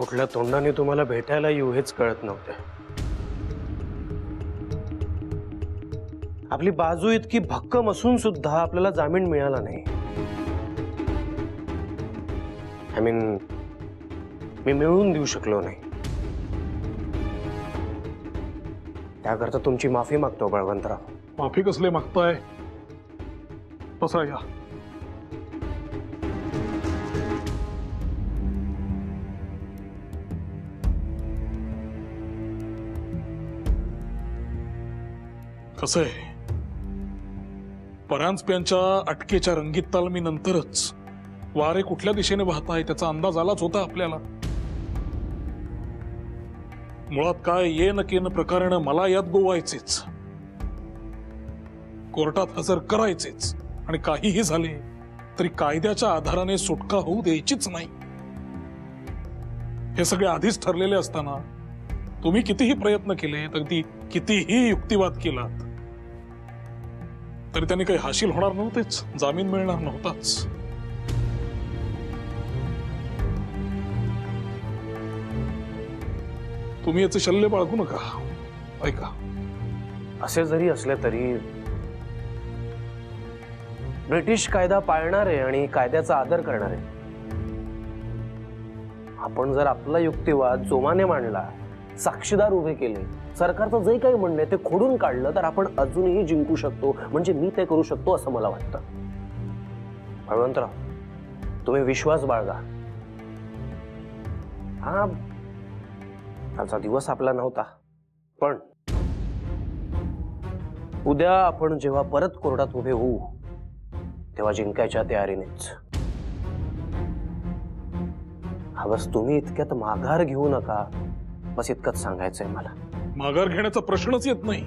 कुठल्या तोंडाने तुम्हाला भेटायला येऊ हेच कळत नव्हते। आपली बाजू इतकी भक्कम असून सुद्धा आपल्याला जामीन मिळाला नाही। आय मीन मी मिळवून देऊ शकलो नाही। त्याकरता तुमची माफी मागतो बळवंतराव। माफी कसले मागताय? बसा या। कसं आहे, परांजप्यांच्या अटकेच्या रंगीत तालमीनंतरच वारे कुठल्या दिशेने वाहत आहे त्याचा अंदाज आलाच होता आपल्याला। मुळात काय ये न केन प्रकरण मला यात गोवायचेच, कोर्टात हजर करायचेच, आणि काहीही झाले तरी कायद्याच्या आधाराने सुटका होऊ द्यायचीच नाही। हे सगळे आधीच ठरलेले असताना तुम्ही कितीही प्रयत्न केले, अगदी कितीही युक्तिवाद केलात, तरी त्यांनी काही हासिल होणार नव्हतेच, जामीन मिळणार नव्हताच। तुम्ही याचे शल्य बाळगू नका। ऐका, असे जरी असले तरी ब्रिटिश कायदा पाळणारे आणि कायद्याचा आदर करणारे आपण जर आपला युक्तिवाद जोमाने मांडला, साक्षीदार उभे केले, सरकारचं जे काही म्हणणं आहे ते खोडून काढलं, तर आपण अजूनही जिंकू शकतो। म्हणजे मी ते करू शकतो असं मला वाटतं। बळवंतराव, तुम्ही विश्वास बाळगा। हा, आजचा दिवस आपला नव्हता, पण उद्या आपण जेव्हा परत कोर्टात उभे होऊ तेव्हा जिंकायच्या तयारीनेच। हा, बस तुम्ही इतक्यात माघार घेऊ नका, बस इतकंच सांगायचंय मला। माघार घेण्याचा प्रश्नच येत नाही।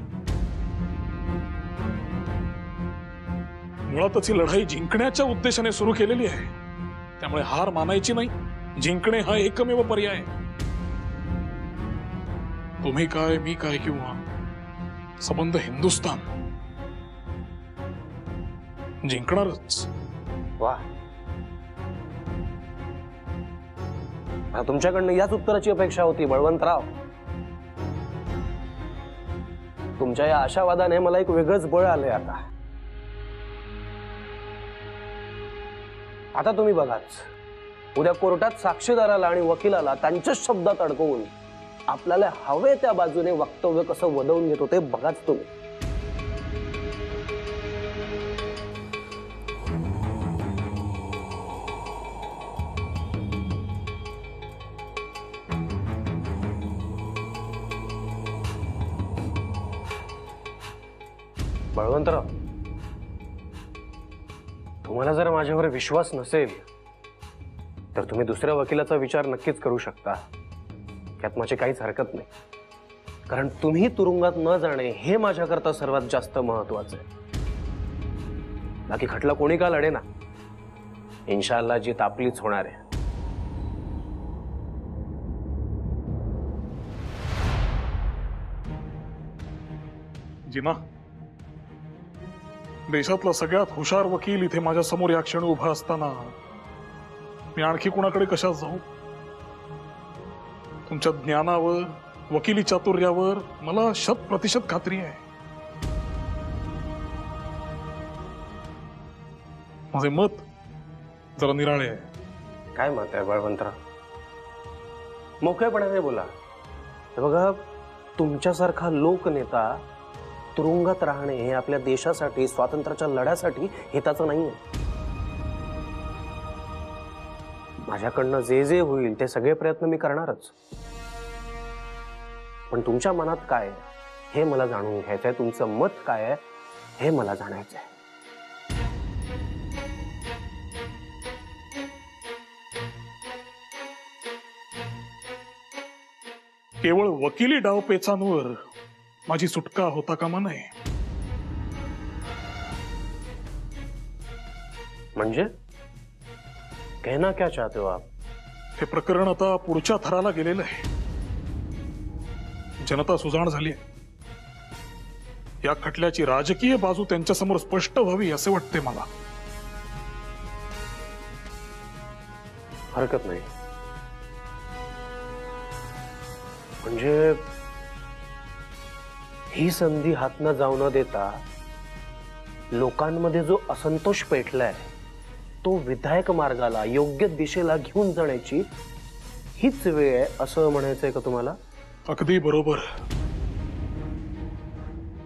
मुळातच ही लढाई जिंकण्याच्या उद्देशाने सुरू केलेली आहे, त्यामुळे हार मानायची नाही। जिंकणे हा एकमेव पर्याय आहे। तुम्ही काय, मी काय, किंवा संबंध हिंदुस्थान जिंकणारच। वा, तुमच्याकडनं याच उत्तराची अपेक्षा होती बळवंतराव। तुमच्या या आशावादाने मला एक वेगळंच बळ आलंय। आता तुम्ही बघाच, उद्या कोर्टात साक्षीदाराला आणि वकिलाला त्यांच्याच शब्दात अडकवून आपल्याला हवे त्या बाजूने वक्तव्य कसं वदवून घेतो ते बघाच तुम्ही। बळवंतराव, तुम्हाला जर माझ्यावर विश्वास नसेल तर तुम्ही दुसऱ्या वकिलाचा विचार नक्कीच करू शकता। त्यात माझी काहीच हरकत नाही, कारण तुम्ही तुरुंगात न जाणे हे माझ्याकरता सर्वात जास्त महत्वाचं आहे। बाकी खटला कोणी का लढे ना, इन्शाअल्लाह जीत आपलीच होणार आहे। जिना, देशातला सगळ्यात हुशार वकील इथे माझ्या समोर या क्षणी उभा असताना मी आणखी कुणाकडे कशात जाऊ? तुमच्या ज्ञानावर, वकिली चातुर्यावर मला 100% खात्री आहे। माझे मत जरा निराळे आहे। काय मत आहे बळवंतराव? मोकळेपणाने बोला। हे बघा, तुमच्यासारखा लोकनेता तुरुंगात राहणे हे आपल्या देशासाठी, स्वातंत्र्याच्या लढ्यासाठी हिताचं नाहीये। माझ्याकडनं जे जे होईल ते सगळे प्रयत्न मी करणारच, पण तुमच्या मनात काय आहे हे मला जाणून घ्यायचंय। तुमचं मत काय आहे हे मला जाणायचंय। केवळ वकिली डावपेचांवर माझी सुटका होता कामा नये। म्हणजे कहना क्या चाहते हो आप? हे प्रकरण आता पुढच्या थराला गेलेलं आहे। जनता सुजाण झाली आहे। या खटल्याची राजकीय बाजू त्यांच्यासमोर स्पष्ट व्हावी असे वाटते मला। हरकत नाही, म्हणजे ही संधी हातनं जाऊ न देता लोकांमध्ये जो असंतोष पेटलाय तो विधायक मार्गाला योग्य दिशेला घेऊन जाण्याची हीच वेळ आहे असं म्हणायचंय का तुम्हाला? अगदी बरोबर.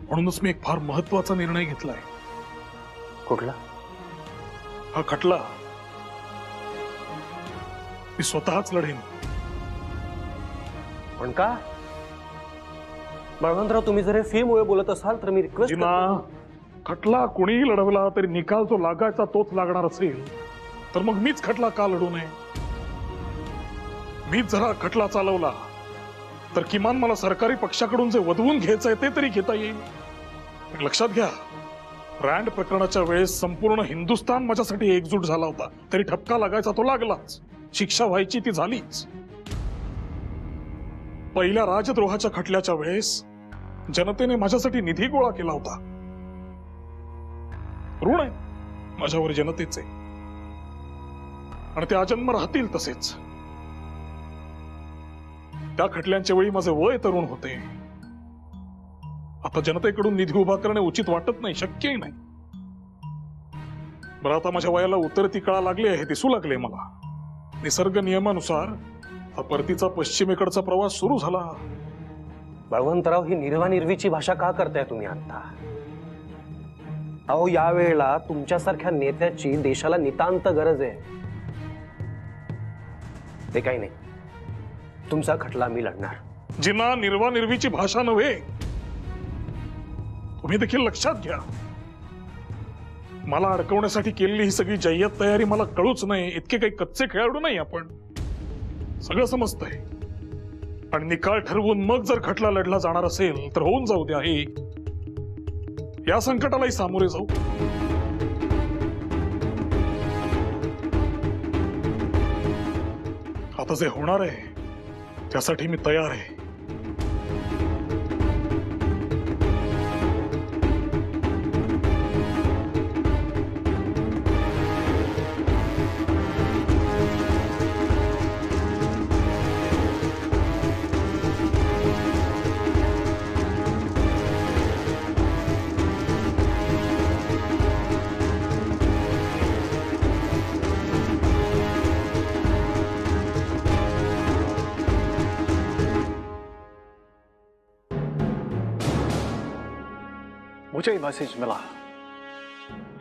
म्हणूनच मी एक फार महत्वाचा निर्णय घेतलाय. कुठला? हा खटला मी स्वतःच लढेन. पण का? बळवंतराव, तुम्ही जर फीमुळे बोलत असाल तर मी रिक्वेस्ट जिना, खटला कोणीही लढवला तरी निकाल जो लागायचा तोच लागणार असेल तर मग मीच खटला का लढू नये? मीच जरा खटला चालवला तर किमान मला सरकारी पक्षाकडून जे वधवून घ्यायचंय ते तरी घेता येईल. लक्षात घ्या, रँड प्रकरणाच्या वेळेस संपूर्ण हिंदुस्थान माझ्यासाठी एकजूट झाला होता, तरी ठपका लागायचा तो लागलाच, शिक्षा व्हायची ती झालीच. पहिल्या राजद्रोहाच्या खटल्याच्या वेळेस जनतेने माझ्यासाठी निधी गोळा केला होता. ऋण आहे माझ्यावर जनतेचे आणि ते आजन्म राहतील तसेच. त्या खटल्यांच्या वेळी माझे वय तरुण होते. आता जनतेकडून निधी उभा करणे उचित वाटत नाही, शक्यही नाही. बरं, आता माझ्या वयाला उतरती कळा लागली आहे, दिसू लागले मला. निसर्ग नियमानुसार हा परतीचा पश्चिमेकडचा प्रवास सुरू झाला. बळवंतराव, ही निर्वानिर्वीची भाषा का करताय तुम्ही आता? अहो, यावेळेला तुमच्यासारख्या नेत्याची देशाला नितांत गरज आहे. ते काही नाही, तुमचा खटला मी लढणार. जिना, निर्वानिर्वीची भाषा नव्हे, तुम्ही देखील लक्षात घ्या. मला अडकवण्यासाठी केलेली ही सगळी जय्यत तयारी मला कळूच नाही. इतके काही कच्चे खेळाडू नाही आपण, सगळं समजतंय. आणि निकाल ठरवून मग जर खटला लढला जाणार असेल तर होऊन जाऊ द्या. हे या संकटालाही सामोरे जाऊ. आता जे होणार आहे त्यासाठी मी तयार आहे. मुझे मैसेज मिला,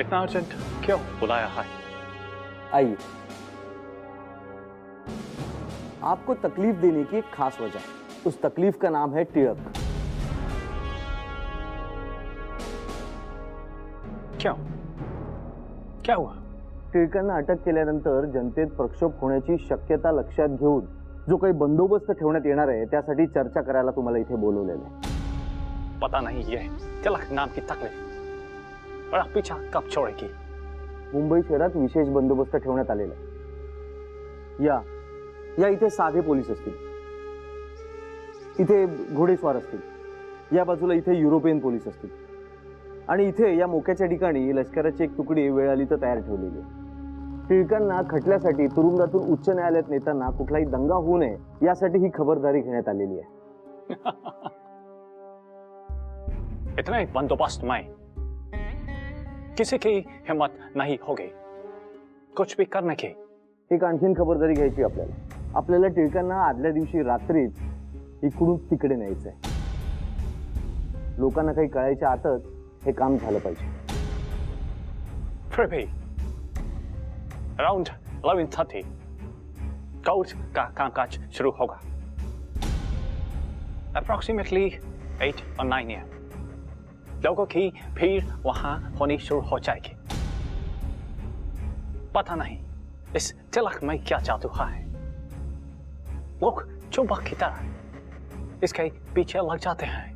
इतना अर्जेंट क्यों बुलाया है? आइए, आपको तकलीफ देने की एक खास वजह है. उस तकलीफ का नाम है टिळक. क्यों? क्या हुआ? टिळकांना अटक केल्यानंतर जनतेत प्रक्षोभ होण्याची शक्यता लक्षात घेऊन जो काही बंदोबस्त ठेवण्यात येणार आहे त्यासाठी चर्चा करायला तुम्हाला इथे बोलवलेलं आहे. पता नहीं ये तिलक नाम की तकलीफ बड़ा पीछा कब छोड़ेगी? मुंबई शहरात विशेष बंदोबस्त ठेवण्यात आलेला आहे. या इथे साधे पोलीस असतील, इथे घोडेस्वार असतील, या बाजूला इथे युरोपियन पोलीस असतील आणि इथे या मोक्याच्या ठिकाणी लष्कराची एक तुकडी वेळ आली तर तयार ठेवलेली आहे. टिळकांना खटल्यासाठी तुरुंगातून उच्च न्यायालयात नेताना कुठलाही दंगा होऊ नये यासाठी ही खबरदारी घेण्यात आलेली आहे. इतने बंदोबस्त में किसी की हिम्मत नहीं होगी कुछ भी करने की. एक आणखीन खबरदारी घ्यायची आपल्याला टिळकांना आदल्या दिवशी रात्रीच इकडून तिकडे न्यायचंय. लोकांना काही कळायच्या आतच हे काम झालं पाहिजे. फिर भी अराउंड 11:30 कोर्ट का कामकाज शुरू होगा. अप्रोक्सीमेटली 8 और 9 AM लोगों की भीड़ वहां होनी शुरू हो जाएगी. पता नहीं इस तिलक में क्या जादू है, लोग चुंबक की तरह इसके पीछे लग जाते हैं.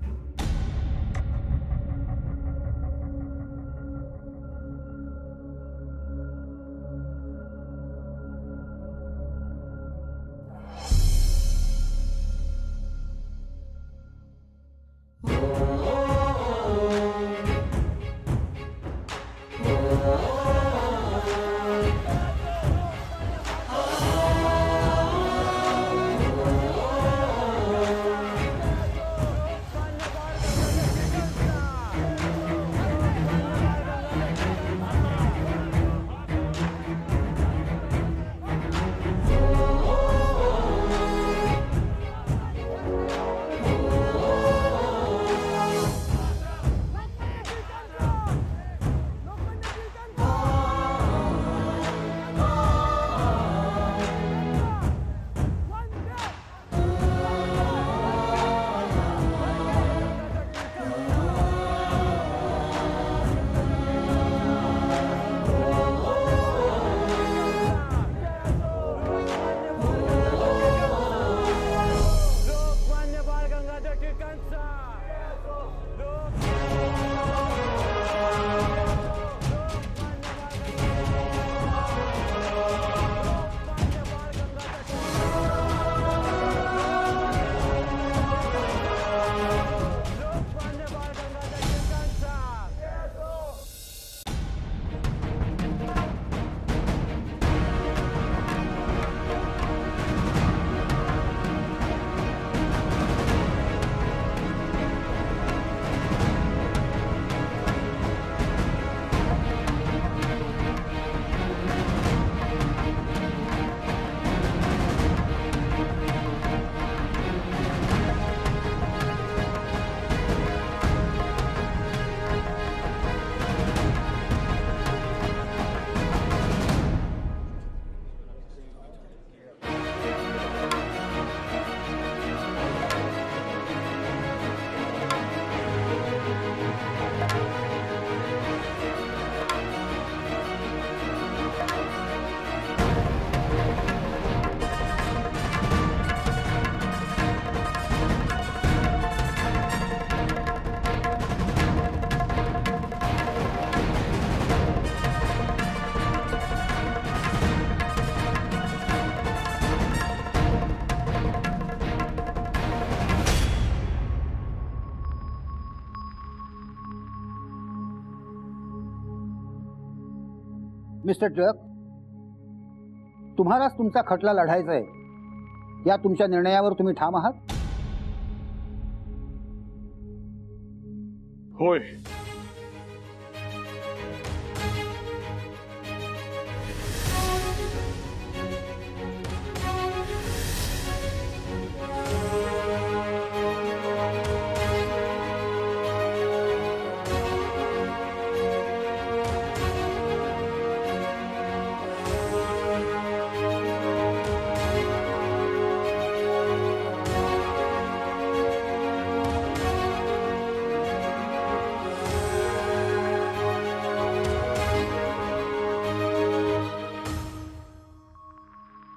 मिस्टर टिळक, तुम्हालाच तुमचा खटला लढायचा आहे, या तुमच्या निर्णयावर तुम्ही ठाम आहात? होय.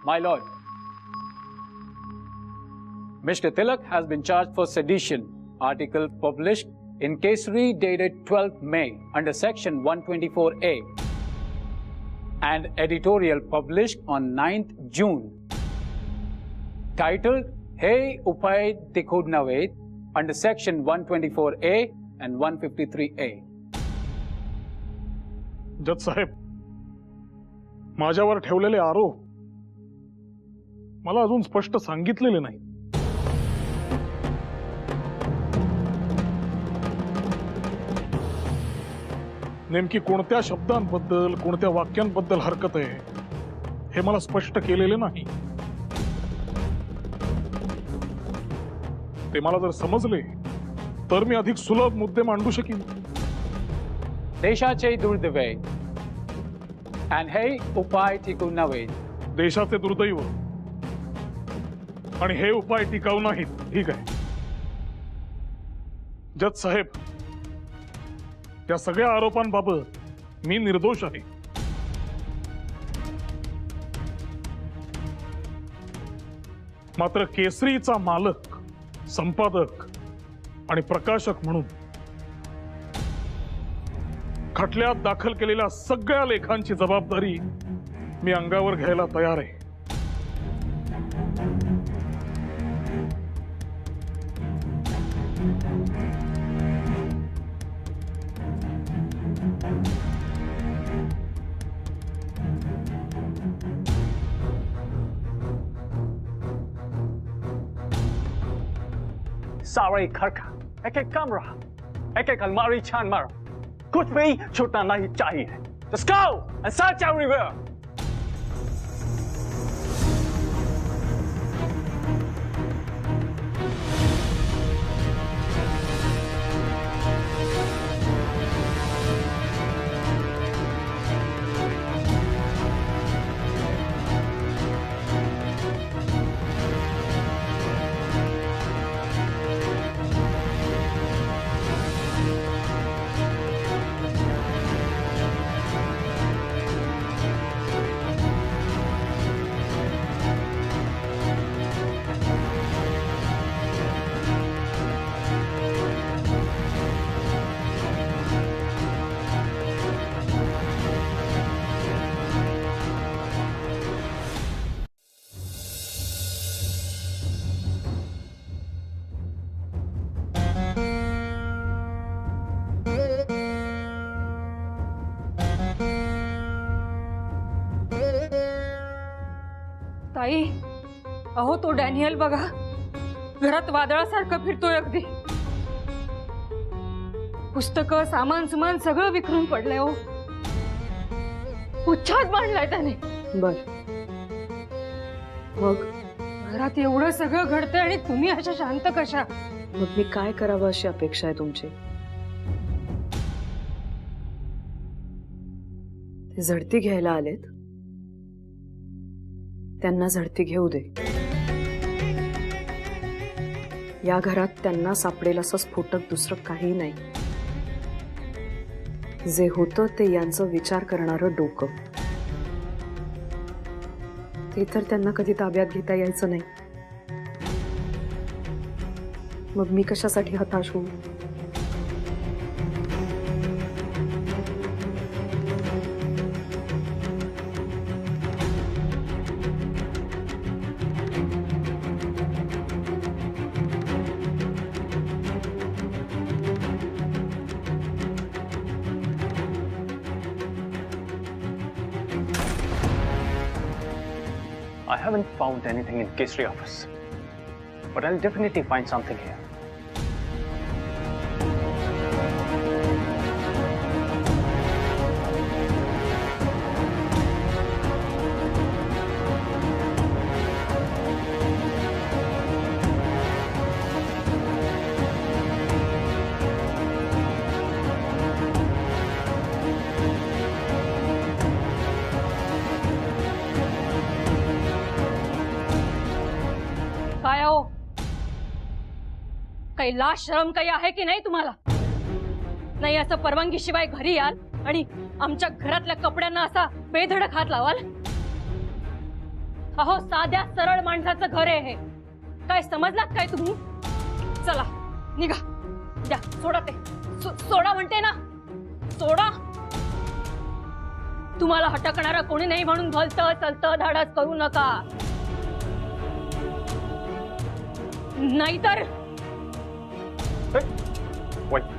My lord, Mr. Tilak has been charged for sedition, article published in Kesari dated 12th May under section 124A and editorial published on 9th June titled Hey Upay Tikhudnavet under section 124A and 153A. जज साहेब, माझ्यावर ठेवलेले आरोप मला अजून स्पष्ट सांगितलेले नाही. नेमकी कोणत्या शब्दांबद्दल, कोणत्या वाक्यांबद्दल हरकत आहे हे मला स्पष्ट केलेले नाही. ते मला जर समजले तर मी अधिक सुलभ मुद्दे मांडू शकीन. देशाचे दुर्दैव and Hey Upay Tikhudnavet. देशाचे दुर्दैव आणि हे उपाय टिकाऊ नाहीत. ठीक आहे जज साहेब, या सगळ्या आरोपांबाबत मी निर्दोष आहे. मात्र केसरीचा मालक, संपादक आणि प्रकाशक म्हणून खटल्यात दाखल केलेल्या सगळ्या लेखांची जबाबदारी मी अंगावर घ्यायला तयार आहे. सारे घर का एक एक कमरा, एक एक अलमारी छान मारो. कुछ भी छूटना नहीं चाहिए. Just go and search everywhere. ताई, अहो तो डॅनियल बघा, घरात वादळासारखं फिरतोय अगदी. पुस्तकं, सामान सुमान सगळं विखरून पडलंय. हो, उच्छाद मांडलाय त्याने. बर, मग घरात एवढं सगळं घडतंय आणि तुम्ही अशा शांत कशा? मग मी काय करावं अशी अपेक्षा आहे तुमची? ते झडती घ्यायला आलेत, त्यांना झडती घेऊ दे. या घरात त्यांना सापडेल असं स्फोटक दुसरं काही नाही. जे होतं ते यांचं विचार करणारं डोकं, ते तर त्यांना कधी ताब्यात घेता यायचं नाही. मग मी कशासाठी हताश होऊ? I haven't found anything in Kesri office, but I'll definitely find something here. काय हो, काही लाज शरम काही आहे की नाही तुम्हाला? नाही असं परवानगी शिवाय घरी याल आणि आमच्या घरातल्या कपड्यांना असा बेधडक हात लावाल? अहो, साध्या सरळ माणसाचं घर आहे हे. काय समजलात काय तुम्ही? चला निघा, द्या सोडा ते. सोडा म्हणते ना, सोडा. तुम्हाला हटकणारा कोणी नाही म्हणून भलतं चलतं धाडस करू नका, नाहीतर Wait.